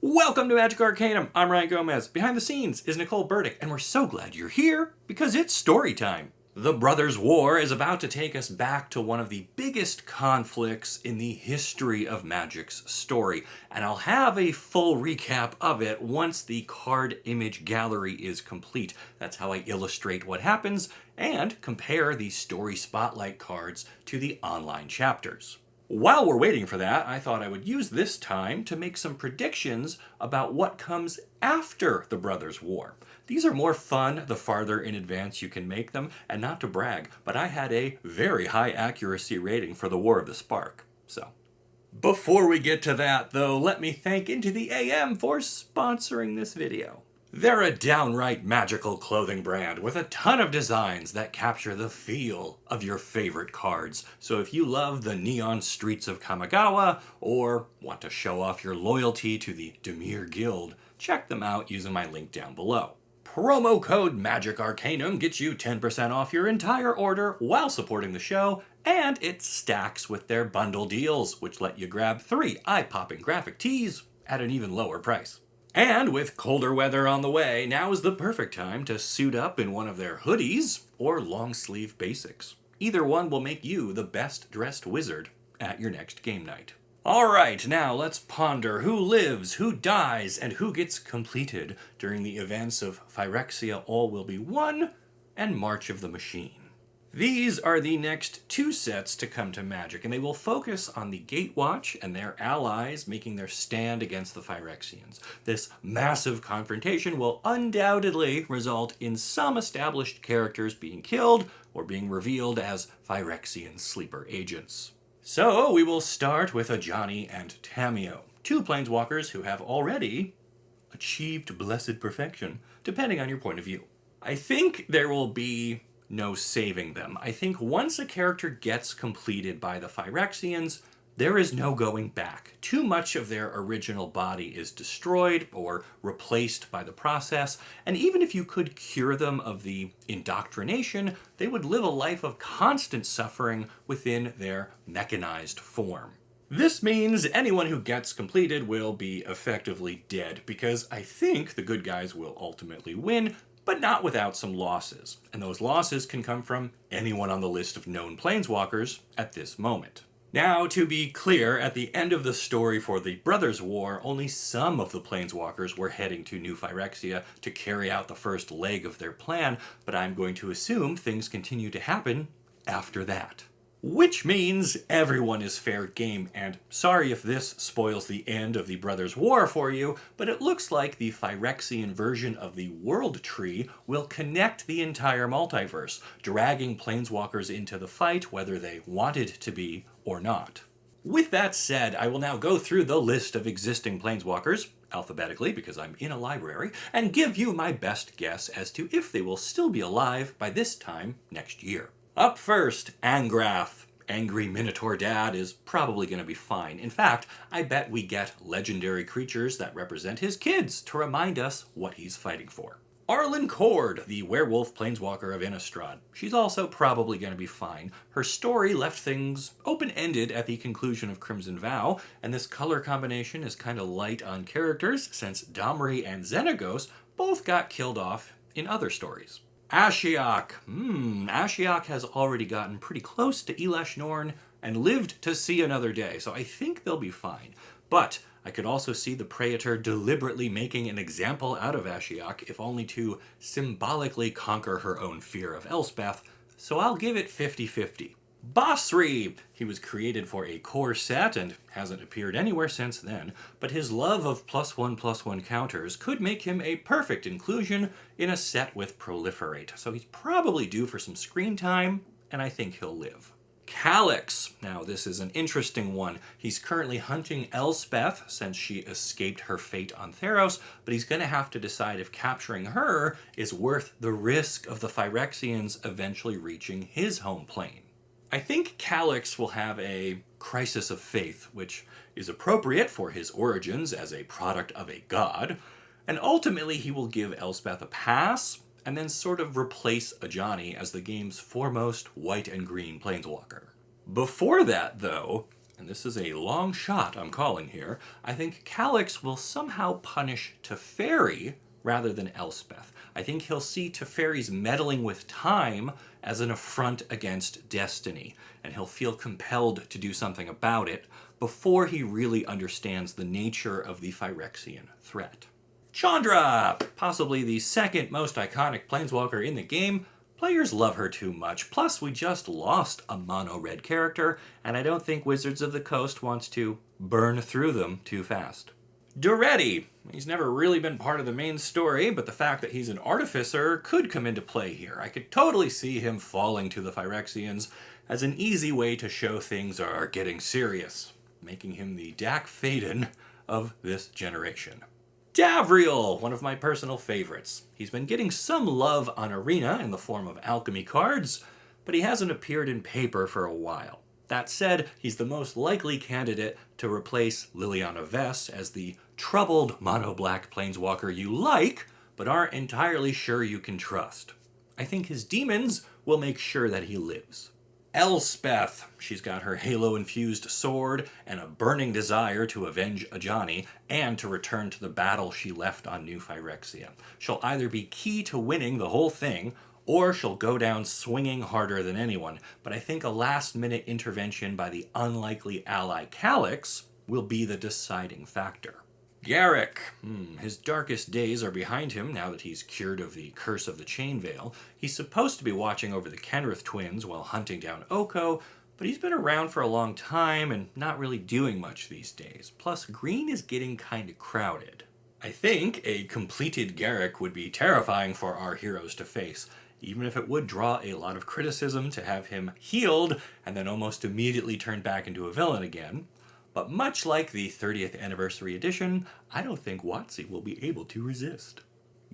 Welcome to Magic Arcanum. I'm Ryan Gomez. Behind the scenes is Nicole Burdick, and we're so glad you're here because it's story time. The Brothers' War is about to take us back to one of the biggest conflicts in the history of Magic's story, and I'll have a full recap of it once the card image gallery is complete. That's how I illustrate what happens and compare the story spotlight cards to the online chapters. While we're waiting for that, I thought I would use this time to make some predictions about what comes after the Brothers' War. These are more fun the farther in advance you can make them, and not to brag, but I had a very high accuracy rating for the War of the Spark. So, before we get to that though, let me thank Into the AM for sponsoring this video. They're a downright magical clothing brand with a ton of designs that capture the feel of your favorite cards. So if you love the neon streets of Kamigawa or want to show off your loyalty to the Dimir Guild, check them out using my link down below. Promo code Magic Arcanum gets you 10% off your entire order while supporting the show, and it stacks with their bundle deals, which let you grab 3 eye-popping graphic tees at an even lower price. And with colder weather on the way, now is the perfect time to suit up in one of their hoodies or long sleeve basics. Either one will make you the best dressed wizard at your next game night. Alright, now let's ponder who lives, who dies, and who gets completed during the events of Phyrexia All Will Be One and March of the Machine. These are the next 2 sets to come to Magic, and they will focus on the Gatewatch and their allies making their stand against the Phyrexians. This massive confrontation will undoubtedly result in some established characters being killed or being revealed as Phyrexian sleeper agents. So we will start with Ajani and Tamiyo, 2 planeswalkers who have already achieved blessed perfection, depending on your point of view. I think there will be no saving them. I think once a character gets completed by the Phyrexians, there is no going back. Too much of their original body is destroyed or replaced by the process, and even if you could cure them of the indoctrination, they would live a life of constant suffering within their mechanized form. This means anyone who gets completed will be effectively dead, because I think the good guys will ultimately win, but not without some losses. And those losses can come from anyone on the list of known planeswalkers at this moment. Now, to be clear, at the end of the story for the Brothers' War, only some of the planeswalkers were heading to New Phyrexia to carry out the first leg of their plan, but I'm going to assume things continue to happen after that. Which means everyone is fair game, and sorry if this spoils the end of the Brothers' War for you, but it looks like the Phyrexian version of the World Tree will connect the entire multiverse, dragging planeswalkers into the fight whether they wanted to be or not. With that said, I will now go through the list of existing planeswalkers, alphabetically because I'm in a library, and give you my best guess as to if they will still be alive by this time next year. Up first, Angrath. Angry Minotaur Dad is probably going to be fine. In fact, I bet we get legendary creatures that represent his kids to remind us what he's fighting for. Arlen Cord, the werewolf planeswalker of Innistrad. She's also probably going to be fine. Her story left things open-ended at the conclusion of Crimson Vow, and this color combination is kind of light on characters since Domri and Xenagos both got killed off in other stories. Ashiok. Ashiok has already gotten pretty close to Elesh Norn and lived to see another day, so I think they'll be fine. But I could also see the Praetor deliberately making an example out of Ashiok, if only to symbolically conquer her own fear of Elspeth, so I'll give it 50-50. Basri! He was created for a core set and hasn't appeared anywhere since then, but his love of +1/+1 counters could make him a perfect inclusion in a set with Proliferate, so he's probably due for some screen time, and I think he'll live. Calyx. Now this is an interesting one. He's currently hunting Elspeth since she escaped her fate on Theros, but he's going to have to decide if capturing her is worth the risk of the Phyrexians eventually reaching his home plane. I think Calyx will have a crisis of faith, which is appropriate for his origins as a product of a god, and ultimately he will give Elspeth a pass and then sort of replace Ajani as the game's foremost white and green planeswalker. Before that, though, and this is a long shot I'm calling here, I think Calix will somehow punish Teferi rather than Elspeth. I think he'll see Teferi's meddling with time as an affront against destiny, and he'll feel compelled to do something about it before he really understands the nature of the Phyrexian threat. Chandra! Possibly the second most iconic planeswalker in the game. Players love her too much, plus we just lost a mono-red character, and I don't think Wizards of the Coast wants to burn through them too fast. Duretti! He's never really been part of the main story, but the fact that he's an artificer could come into play here. I could totally see him falling to the Phyrexians as an easy way to show things are getting serious, making him the Dak Faden of this generation. Davriel, one of my personal favorites. He's been getting some love on Arena in the form of alchemy cards, but he hasn't appeared in paper for a while. That said, he's the most likely candidate to replace Liliana Vess as the troubled mono-black planeswalker you like, but aren't entirely sure you can trust. I think his demons will make sure that he lives. Elspeth. She's got her halo-infused sword and a burning desire to avenge Ajani and to return to the battle she left on New Phyrexia. She'll either be key to winning the whole thing, or she'll go down swinging harder than anyone, but I think a last-minute intervention by the unlikely ally Calix will be the deciding factor. Garrick. His darkest days are behind him now that he's cured of the curse of the Chain Veil. He's supposed to be watching over the Kenrith twins while hunting down Oko, but he's been around for a long time and not really doing much these days. Plus, green is getting kinda crowded. I think a completed Garrick would be terrifying for our heroes to face, even if it would draw a lot of criticism to have him healed and then almost immediately turned back into a villain again. But much like the 30th anniversary edition, I don't think WotC will be able to resist.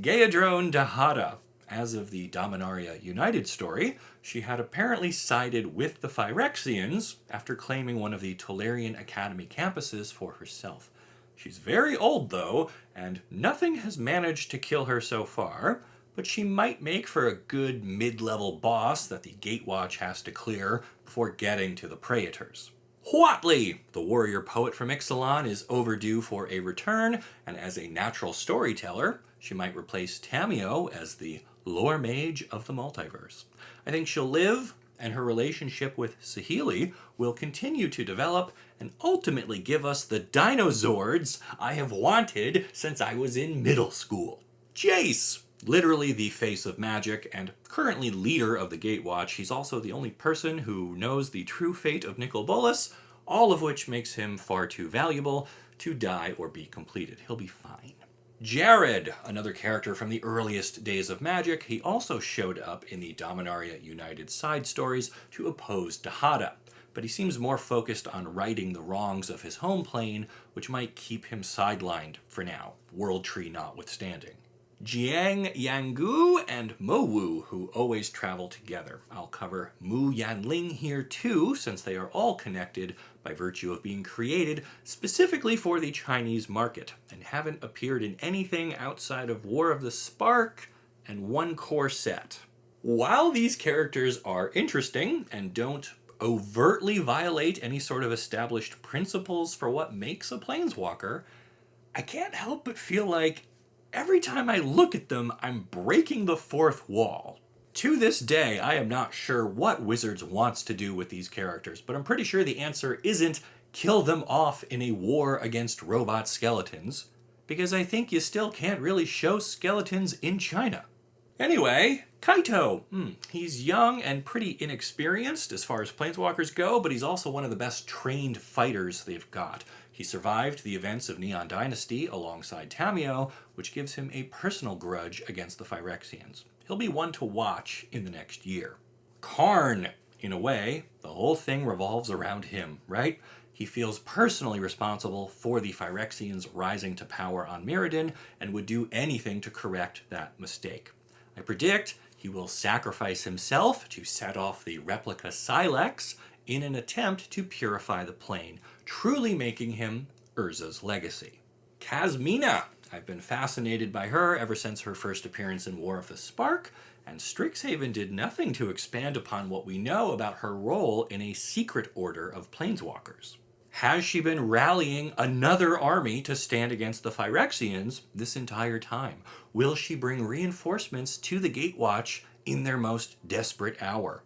Gaedrone Dahada. As of the Dominaria United story, she had apparently sided with the Phyrexians after claiming one of the Tolarian Academy campuses for herself. She's very old, though, and nothing has managed to kill her so far, but she might make for a good mid-level boss that the Gatewatch has to clear before getting to the Praetors. Huatli, the warrior poet from Ixalan, is overdue for a return, and as a natural storyteller, she might replace Tamiyo as the lore mage of the multiverse. I think she'll live, and her relationship with Saheeli will continue to develop and ultimately give us the dinosaurs I have wanted since I was in middle school. Jace! Literally the face of magic and currently leader of the Gatewatch, he's also the only person who knows the true fate of Nicol Bolas, all of which makes him far too valuable to die or be completed. He'll be fine. Jared, another character from the earliest days of Magic, he also showed up in the Dominaria United side stories to oppose Dahada, but he seems more focused on righting the wrongs of his home plane, which might keep him sidelined for now, World Tree notwithstanding. Jiang Yanggu and Mo Wu, who always travel together. I'll cover Mu Yanling here too, since they are all connected by virtue of being created specifically for the Chinese market, and haven't appeared in anything outside of War of the Spark and one core set. While these characters are interesting and don't overtly violate any sort of established principles for what makes a planeswalker, I can't help but feel like every time I look at them, I'm breaking the fourth wall. To this day, I am not sure what Wizards wants to do with these characters, but I'm pretty sure the answer isn't kill them off in a war against robot skeletons, because I think you still can't really show skeletons in China. Anyway, Kaito. He's young and pretty inexperienced as far as planeswalkers go, but he's also one of the best trained fighters they've got. He survived the events of Neon Dynasty alongside Tamiyo, which gives him a personal grudge against the Phyrexians. He'll be one to watch in the next year. Karn. In a way, the whole thing revolves around him, right? He feels personally responsible for the Phyrexians rising to power on Mirrodin and would do anything to correct that mistake. I predict he will sacrifice himself to set off the replica Silex in an attempt to purify the plane, truly making him Urza's legacy. Kazmina. I've been fascinated by her ever since her first appearance in War of the Spark, and Strixhaven did nothing to expand upon what we know about her role in a secret order of planeswalkers. Has she been rallying another army to stand against the Phyrexians this entire time? Will she bring reinforcements to the Gatewatch in their most desperate hour?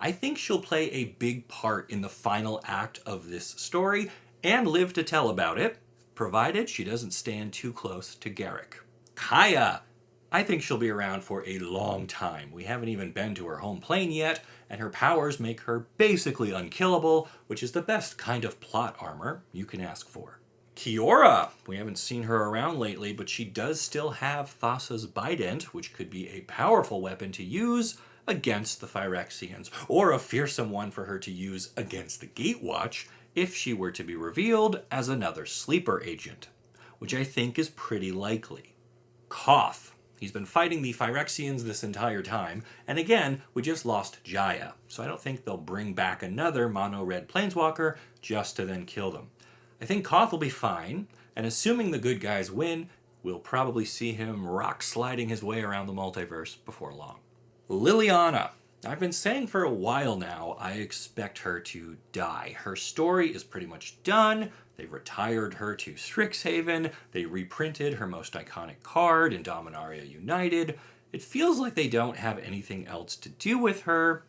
I think she'll play a big part in the final act of this story and live to tell about it, provided she doesn't stand too close to Garrick. Kaya! I think she'll be around for a long time. We haven't even been to her home plane yet, and her powers make her basically unkillable, which is the best kind of plot armor you can ask for. Kiora! We haven't seen her around lately, but she does still have Thassa's Bident, which could be a powerful weapon to use against the Phyrexians, or a fearsome one for her to use against the Gatewatch if she were to be revealed as another sleeper agent, which I think is pretty likely. Koth. He's been fighting the Phyrexians this entire time, and again, we just lost Jaya, so I don't think they'll bring back another mono-red planeswalker just to then kill them. I think Koth will be fine, and assuming the good guys win, we'll probably see him rock-sliding his way around the multiverse before long. Liliana. I've been saying for a while now I expect her to die. Her story is pretty much done. They retired her to Strixhaven. They reprinted her most iconic card in Dominaria United. It feels like they don't have anything else to do with her.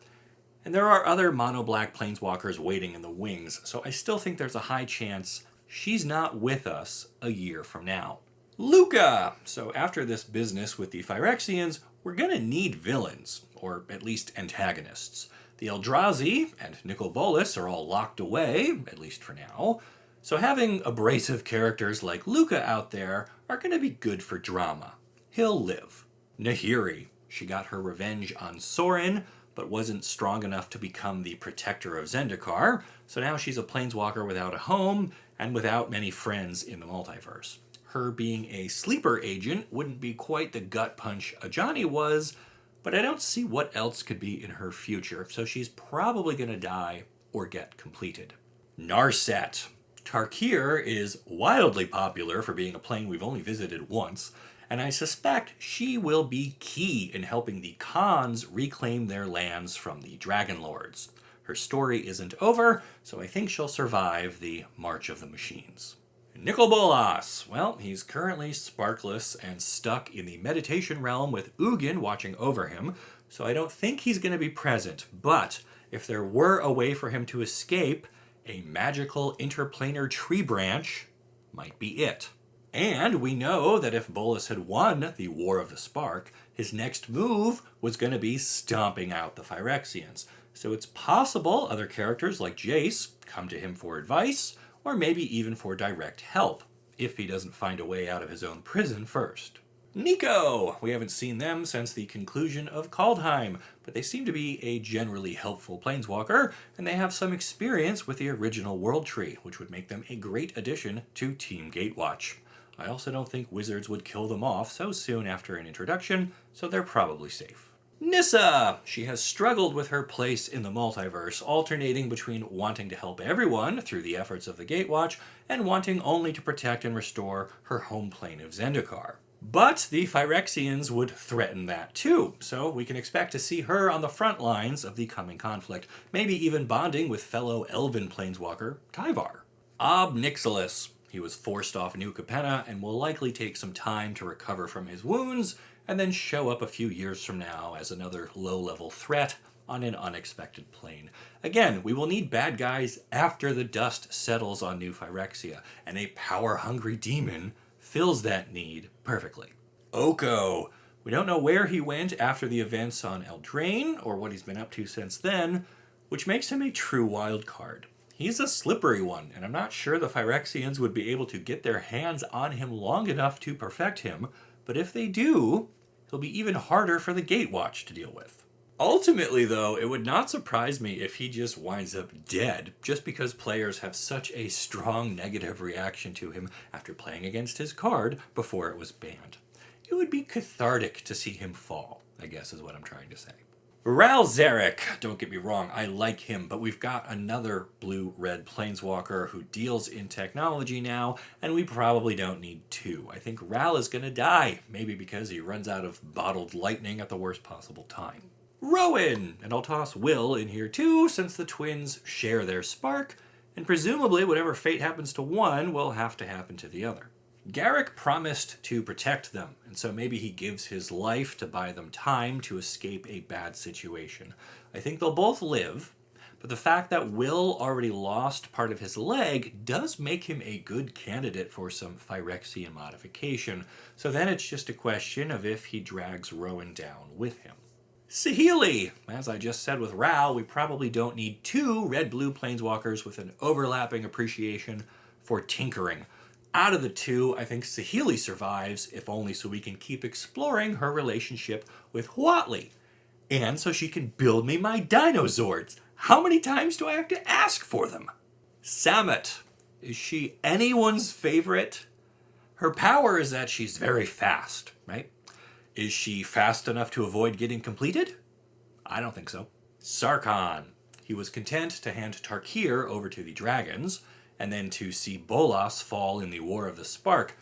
And there are other mono-black planeswalkers waiting in the wings, so I still think there's a high chance she's not with us a year from now. Luca! So after this business with the Phyrexians, we're gonna need villains, or at least antagonists. The Eldrazi and Nicol Bolas are all locked away, at least for now. So having abrasive characters like Luca out there are going to be good for drama. He'll live. Nahiri. She got her revenge on Sorin, but wasn't strong enough to become the protector of Zendikar, so now she's a planeswalker without a home and without many friends in the multiverse. Her being a sleeper agent wouldn't be quite the gut punch Ajani was, but I don't see what else could be in her future, so she's probably going to die or get completed. Narset. Tarkir is wildly popular for being a plane we've only visited once, and I suspect she will be key in helping the Khans reclaim their lands from the Dragon Lords. Her story isn't over, so I think she'll survive the March of the Machines. Nicol Bolas. Well, he's currently sparkless and stuck in the meditation realm with Ugin watching over him, so I don't think he's going to be present, but if there were a way for him to escape, a magical interplanar tree branch might be it. And we know that if Bolas had won the War of the Spark, his next move was going to be stomping out the Phyrexians. So it's possible other characters like Jace come to him for advice, or maybe even for direct help, if he doesn't find a way out of his own prison first. Nico! We haven't seen them since the conclusion of Kaldheim, but they seem to be a generally helpful planeswalker, and they have some experience with the original World Tree, which would make them a great addition to Team Gatewatch. I also don't think Wizards would kill them off so soon after an introduction, so they're probably safe. Nissa! She has struggled with her place in the multiverse, alternating between wanting to help everyone through the efforts of the Gatewatch and wanting only to protect and restore her home plane of Zendikar. But the Phyrexians would threaten that too, so we can expect to see her on the front lines of the coming conflict, maybe even bonding with fellow elven planeswalker Tyvar. Ob Nixilis. He was forced off New Capenna and will likely take some time to recover from his wounds, and then show up a few years from now as another low-level threat on an unexpected plane. Again, we will need bad guys after the dust settles on New Phyrexia, and a power-hungry demon fills that need perfectly. Oko. We don't know where he went after the events on Eldraine, or what he's been up to since then, which makes him a true wild card. He's a slippery one, and I'm not sure the Phyrexians would be able to get their hands on him long enough to perfect him, but if they do, he'll be even harder for the Gatewatch to deal with. Ultimately, though, it would not surprise me if he just winds up dead, just because players have such a strong negative reaction to him after playing against his card before it was banned. It would be cathartic to see him fall, I guess is what I'm trying to say. Ral Zarek, don't get me wrong, I like him, but we've got another blue-red planeswalker who deals in technology now, and we probably don't need two. I think Ral is going to die, maybe because he runs out of bottled lightning at the worst possible time. Rowan! And I'll toss Will in here too, since the twins share their spark, and presumably whatever fate happens to one will have to happen to the other. Garrick promised to protect them, and so maybe he gives his life to buy them time to escape a bad situation. I think they'll both live, but the fact that Will already lost part of his leg does make him a good candidate for some Phyrexian modification, so then it's just a question of if he drags Rowan down with him. Saheeli! As I just said with Ral, we probably don't need two red-blue planeswalkers with an overlapping appreciation for tinkering. Out of the two, I think Saheeli survives, if only so we can keep exploring her relationship with Huatli. And so she can build me my dinosaurs. How many times do I have to ask for them? Samet. Is she anyone's favorite? Her power is that she's very fast, right? Is she fast enough to avoid getting completed? I don't think so. Sarkhan. He was content to hand Tarkir over to the dragons, and then to see Bolas fall in the War of the Spark,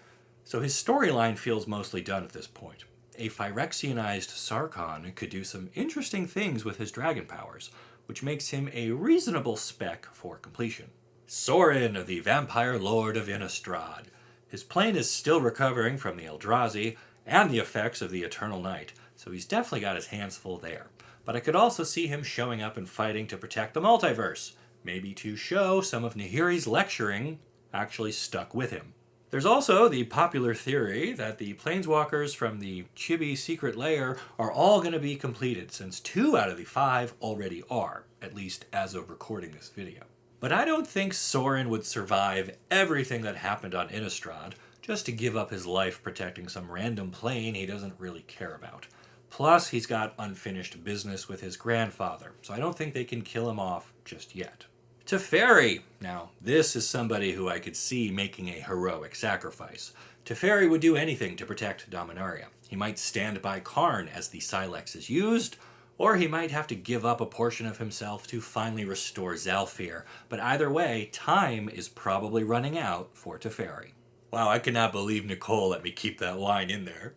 so his storyline feels mostly done at this point. A Phyrexianized Sarkhan could do some interesting things with his dragon powers, which makes him a reasonable spec for completion. Sorin, the Vampire Lord of Innistrad. His plane is still recovering from the Eldrazi and the effects of the Eternal Night, so he's definitely got his hands full there. But I could also see him showing up and fighting to protect the multiverse, maybe to show some of Nahiri's lecturing actually stuck with him. There's also the popular theory that the planeswalkers from the Chibi secret lair are all going to be completed, since 2 out of the 5 already are, at least as of recording this video. But I don't think Sorin would survive everything that happened on Innistrad just to give up his life protecting some random plane he doesn't really care about. Plus, he's got unfinished business with his grandfather, so I don't think they can kill him off just yet. Teferi. Now, this is somebody who I could see making a heroic sacrifice. Teferi would do anything to protect Dominaria. He might stand by Karn as the Silex is used, or he might have to give up a portion of himself to finally restore Zalfir. But either way, time is probably running out for Teferi. Wow, I cannot believe Nicole let me keep that line in there.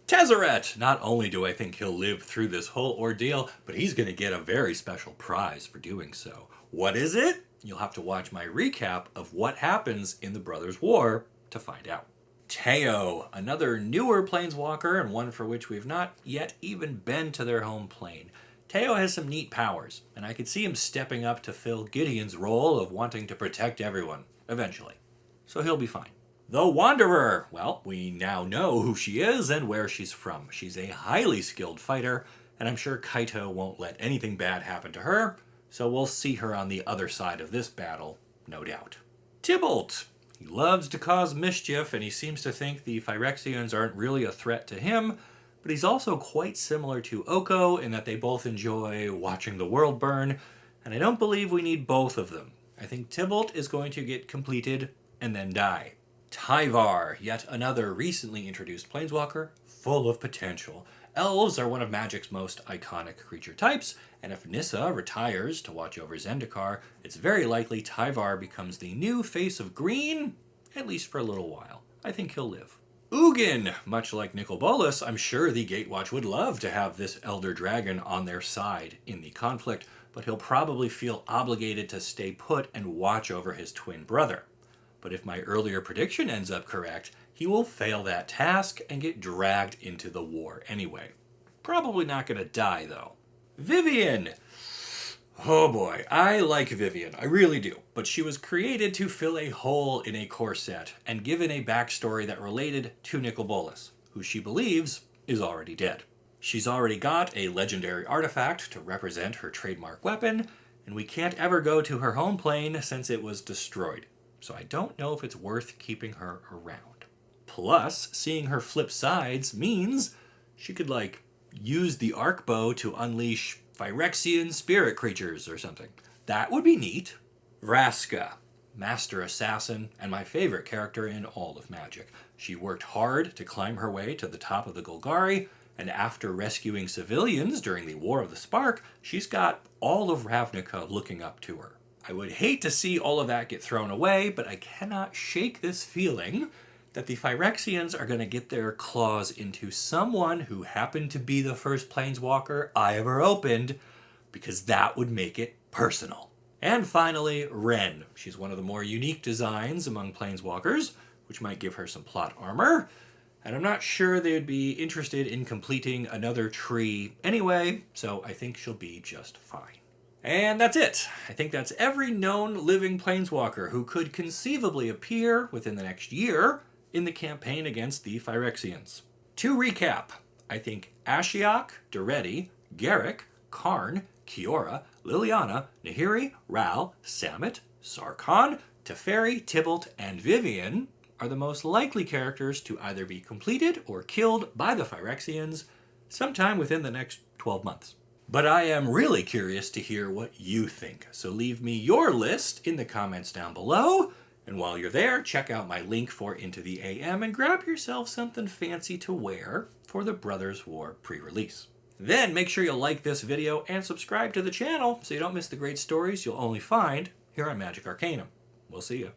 Tezzeret! Not only do I think he'll live through this whole ordeal, but he's going to get a very special prize for doing so. What is it? You'll have to watch my recap of what happens in the Brothers' War to find out. Teo, another newer planeswalker and one for which we've not yet even been to their home plane. Teo has some neat powers, and I could see him stepping up to fill Gideon's role of wanting to protect everyone, eventually. So he'll be fine. The Wanderer! Well, we now know who she is and where she's from. She's a highly skilled fighter, and I'm sure Kaito won't let anything bad happen to her, so we'll see her on the other side of this battle, no doubt. Tybalt! He loves to cause mischief, and he seems to think the Phyrexians aren't really a threat to him, but he's also quite similar to Oko in that they both enjoy watching the world burn, and I don't believe we need both of them. I think Tybalt is going to get completed and then die. Tyvar, yet another recently introduced planeswalker, full of potential. Elves are one of Magic's most iconic creature types, and if Nissa retires to watch over Zendikar, it's very likely Tyvar becomes the new face of green, at least for a little while. I think he'll live. Ugin! Much like Nicol Bolas, I'm sure the Gatewatch would love to have this Elder Dragon on their side in the conflict, but he'll probably feel obligated to stay put and watch over his twin brother. But if my earlier prediction ends up correct, he will fail that task and get dragged into the war anyway. Probably not going to die, though. Vivian! Oh boy, I like Vivian, I really do. But she was created to fill a hole in a core set and given a backstory that related to Nicol Bolas, who she believes is already dead. She's already got a legendary artifact to represent her trademark weapon, and we can't ever go to her home plane since it was destroyed. So I don't know if it's worth keeping her around. Plus, seeing her flip sides means she could, use the arc bow to unleash Phyrexian spirit creatures or something. That would be neat. Vraska, master assassin, and my favorite character in all of Magic. She worked hard to climb her way to the top of the Golgari, And after rescuing civilians during the War of the Spark, she's got all of Ravnica looking up to her. I would hate to see all of that get thrown away, but I cannot shake this feeling that the Phyrexians are going to get their claws into someone who happened to be the first planeswalker I ever opened, because that would make it personal. And finally, Ren. She's one of the more unique designs among planeswalkers, which might give her some plot armor. And I'm not sure they'd be interested in completing another tree anyway, so I think she'll be just fine. And that's it. I think that's every known living planeswalker who could conceivably appear within the next year in the campaign against the Phyrexians. To recap, I think Ashiok, Daretti, Garruk, Karn, Kiora, Liliana, Nahiri, Ral, Samut, Sarkhan, Teferi, Tibalt, and Vivian are the most likely characters to either be completed or killed by the Phyrexians sometime within the next 12 months. But I am really curious to hear what you think, so leave me your list in the comments down below. And while you're there, check out my link for Into the AM and grab yourself something fancy to wear for the Brothers War pre-release. Then make sure you like this video and subscribe to the channel so you don't miss the great stories you'll only find here on Magic Arcanum. We'll see you.